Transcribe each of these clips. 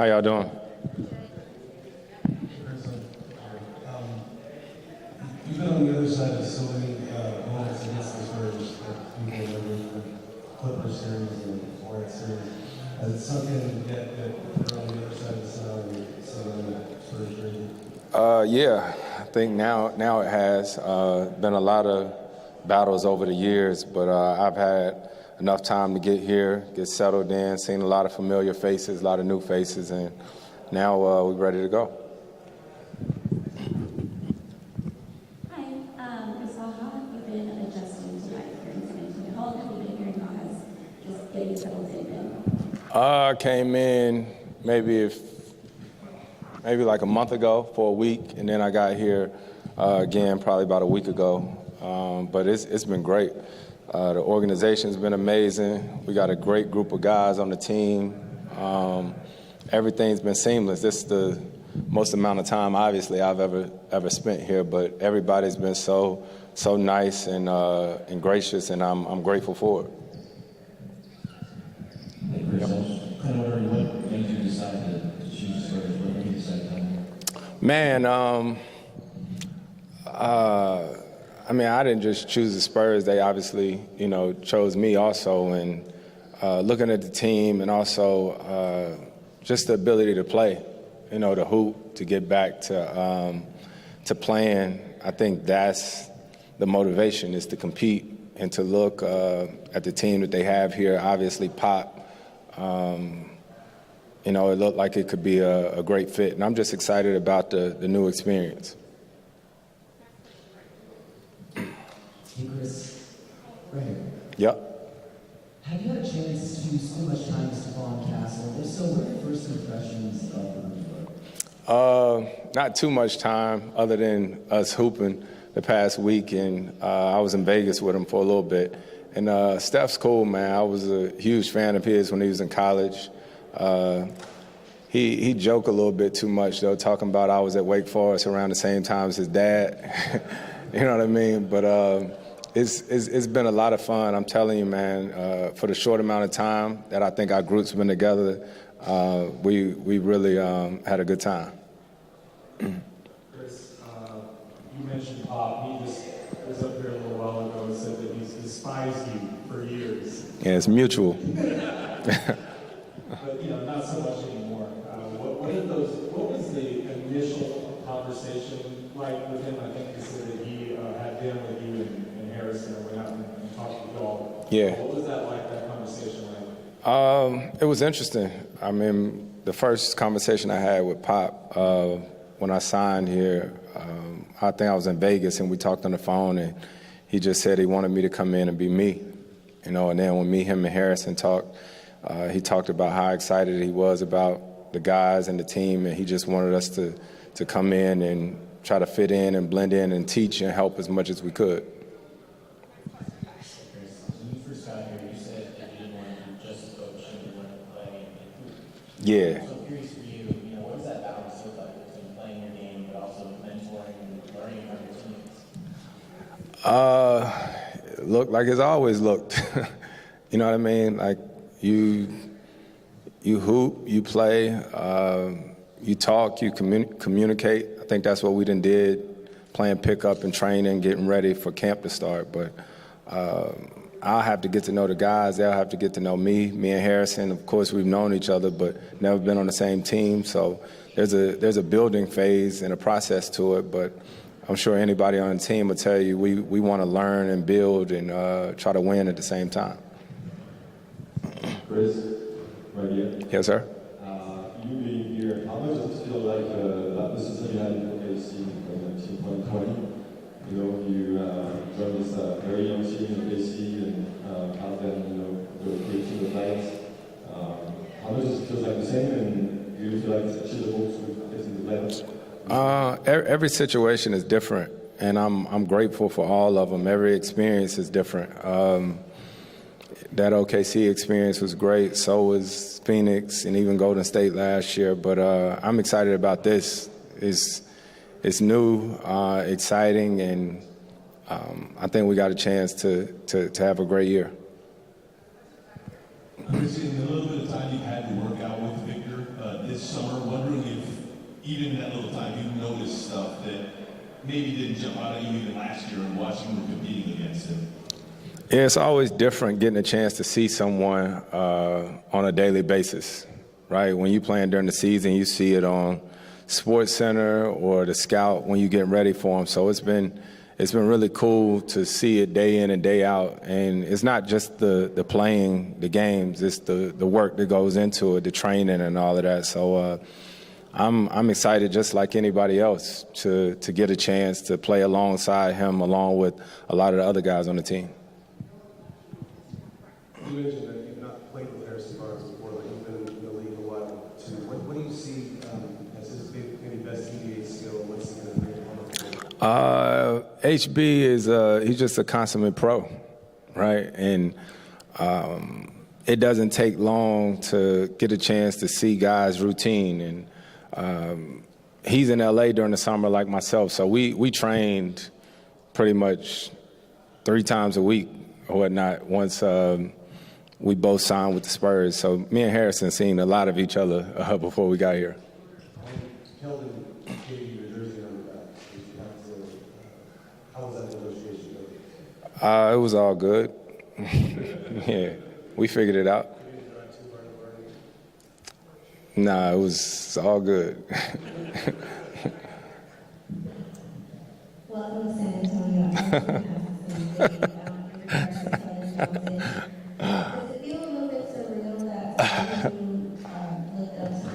How y'all doing? You've been on the other side of so many moments against the Spurs, like you remember the Clippers series and Hornets series. Has it sunk in yet that you're on the other side of the sun and seeing the Spurs jersey? Yeah, I think now it has. Been a lot of battles over the years, but I've had enough time to get here, get settled in, seen a lot of familiar faces, a lot of new faces, and now we're ready to go. Hi, Chris Paul, how have you been adjusting to life here in San Antonio? How long have you been here, and how has just getting settled in been? I came in maybe like a month ago for a week, and then I got here again probably about a week ago. But it's been great. The organization's been amazing. We got a great group of guys on the team. Everything's been seamless. This is the most amount of time, obviously, I've ever spent here. But everybody's been so nice and gracious, and I'm grateful for it. Hey, Chris, I was kind of wondering what made you decide to choose Spurs? What made you decide to come here? Man, I mean, I didn't just choose the Spurs. They obviously, chose me also. And looking at the team and also just the ability to play, to hoop, to get back to playing, I think that's the motivation, is to compete and to look at the team that they have here. Obviously, Pop, it looked like it could be a great fit. And I'm just excited about the new experience. Hey, Chris. Right here. Yep. Have you had a chance to spend much time with Stephon Castle? If so, what are your first impressions of the rookie? Not too much time other than us hooping the past week, and I was in Vegas with him for a little bit. And Steph's cool, man. I was a huge fan of his when he was in college. He joked a little bit too much, though, talking about I was at Wake Forest around the same time as his dad. You know what I mean? But it's been a lot of fun. I'm telling you, man, for the short amount of time that I think our group's been together, we really had a good time. Chris, you mentioned Pop. He just was up here a little while ago and said that he's despised you for years. Yeah, it's mutual. But not so much anymore. What was the initial conversation like with him? I think he said that he had dinner with you and Harrison, or went out and talked with y'all. Yeah. What was that like? That conversation like? It was interesting. I mean, the first conversation I had with Pop when I signed here, I think I was in Vegas, and we talked on the phone, and he just said he wanted me to come in and be me. And then when him and Harrison talked, he talked about how excited he was about the guys and the team, and he just wanted us to come in and try to fit in and blend in and teach and help as much as we could. When you first got here, you said that you didn't want to just coach and you wanted to play and hoop. Yeah. So I'm curious for you, what does that balance look like between playing your game but also mentoring and learning from your teammates? It looked like it's always looked. You know what I mean? Like you hoop, you play, you talk, you communicate. I think that's what we did, playing pickup and training, getting ready for camp to start. But I'll have to get to know the guys. They'll have to get to know me. Me and Harrison, of course, we've known each other, but never been on the same team. So there's a building phase and a process to it. But I'm sure anybody on the team will tell you we want to learn and build and try to win at the same time. Chris, right here. Yes, sir. You being here, how much does it feel like that the season you had in OKC from 2020? You joined this very young team in OKC and out then, the great team of Lions. How much does it feel like the same, and do you feel like it's achievable to get to the level? Every situation is different, and I'm grateful for all of them. Every experience is different. That OKC experience was great. So was Phoenix and even Golden State last year. But I'm excited about this. It's new, exciting, and I think we got a chance to have a great year. Chris, in the little bit of time you've had to work out with Victor this this summer, wondering if even in that little time you noticed stuff that maybe didn't jump out at you even last year and watching you competing against him. Yeah, it's always different getting a chance to see someone on a daily basis, right? When you're playing during the season, you see it on Sports Center or the scout when you're getting ready for them. So it's been really cool to see it day in and day out. And it's not just the playing the games, it's the work that goes into it, the training and all of that. So I'm excited just like anybody else to get a chance to play alongside him, along with a lot of the other guys on the team. You mentioned that you've not played with Harrison Barnes before, but you've been in the league a while too. What do you see as his maybe best NBA skill? What's he going to bring on the court? HB is he's just a consummate pro, right? And it doesn't take long to get a chance to see guys' routine. And he's in LA during the summer like myself, so we trained pretty much 3 times a week or whatnot once we both signed with the Spurs. So me and Harrison seen a lot of each other before we got here. Keldon gave you your jersey number back. Did you have to, how was that negotiation going? It was all good. Yeah, we figured it out. Nah, it was all good. Welcome to San Antonio. Does it feel a little bit surreal that you looked up to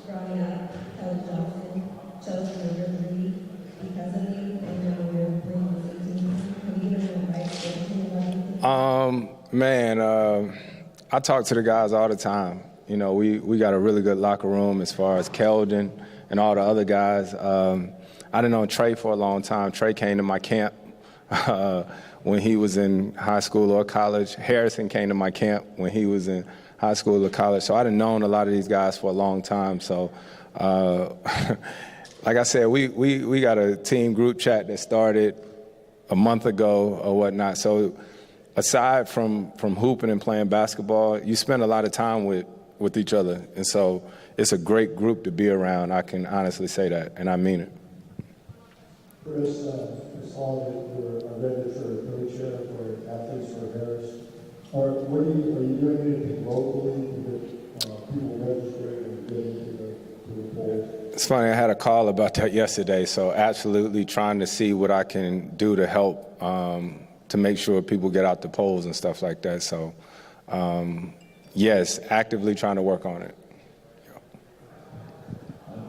growing up, Coach Johnson chose to remember the league because of you, and now you're bringing the team? Have you given them advice to anyone? Man, I talk to the guys all the time. You know, we got a really good locker room as far as Keldon and all the other guys. I done known Trey for a long time. Trey came to my camp when he was in high school or college. Harrison came to my camp when he was in high school or college. So I done known a lot of these guys for a long time. So, like I said, we got a team group chat that started a month ago or whatnot. So aside from hooping and playing basketball, you spend a lot of time with each other. And so it's a great group to be around. I can honestly say that, and I mean it. Chris Paul, you're a registered coach for athletes for Harris. Are you doing anything locally to get people registered and get into the polls? It's funny, I had a call about that yesterday, so absolutely trying to see what I can do to help to make sure people get out the polls and stuff like that. So, yes, actively trying to work on it.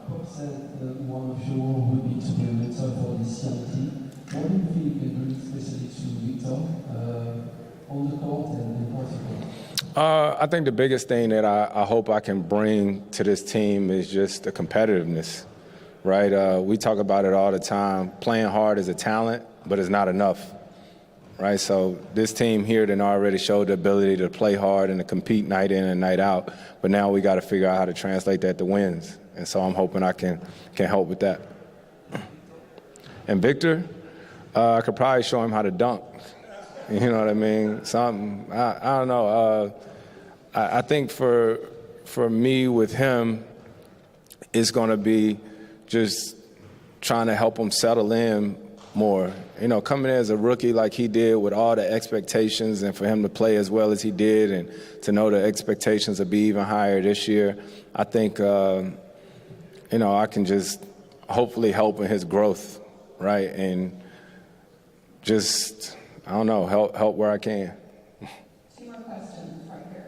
Pop said that one of your would be to be a mentor for this young team. What do you think you can bring especially to Victor on the court and in particular? I think the biggest thing that I hope I can bring to this team is just the competitiveness, right? We talk about it all the time. Playing hard is a talent, but it's not enough, right? So this team here done already showed the ability to play hard and to compete night in and night out, but now we got to figure out how to translate that to wins. And so I'm hoping I can help with that. And Victor, I could probably show him how to dunk. You know what I mean? Something, I don't know. I think for me with him, it's going to be just trying to help him settle in more. You know, coming in as a rookie like he did with all the expectations, and for him to play as well as he did and to know the expectations will be even higher this year, I think, you know, I can just hopefully help in his growth, right? And just, I don't know, help where I can. 2 more questions right here.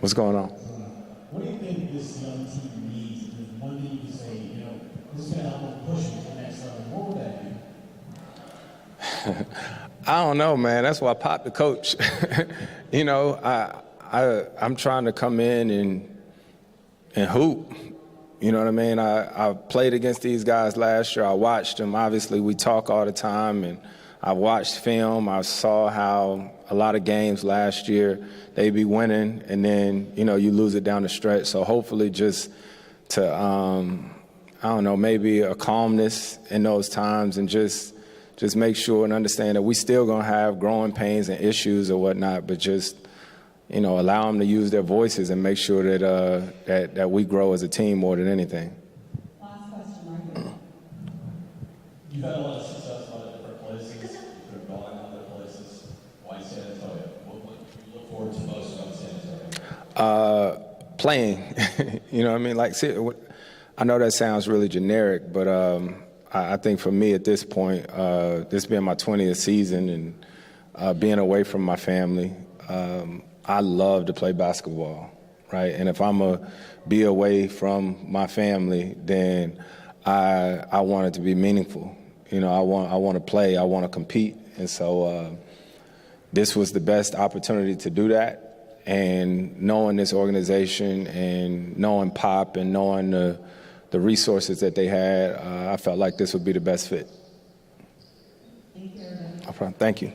What's going on? What do you think this young team needs? If there's one thing you can say, you know, this is going to help them push them to the next level, what would that be? I don't know, man. That's why I popped the coach. You know, I'm trying to come in and hoop. You know what I mean? I played against these guys last year. I watched them. Obviously, we talk all the time, and I watched film. I saw how a lot of games last year, they be winning, and then, you know, you lose it down the stretch. So hopefully just to, I don't know, maybe a calmness in those times, and just make sure and understand that we still going to have growing pains and issues or whatnot, but just allow them to use their voices and make sure that we grow as a team more than anything. Last question, Mark. You've had a lot of success on different places. You've gone other places. Why San Antonio? What do you look forward to most about San Antonio? Playing, you know what I mean? Like, see, I know that sounds really generic, but I think for me at this point, this being my 20th season and being away from my family, I love to play basketball, right? And if I'm going to be away from my family, then I want it to be meaningful. I want to play, I want to compete. And so this was the best opportunity to do that. And knowing this organization and knowing Pop and knowing the resources that they had, I felt like this would be the best fit. Thank you, everybody. No problem. Thank you.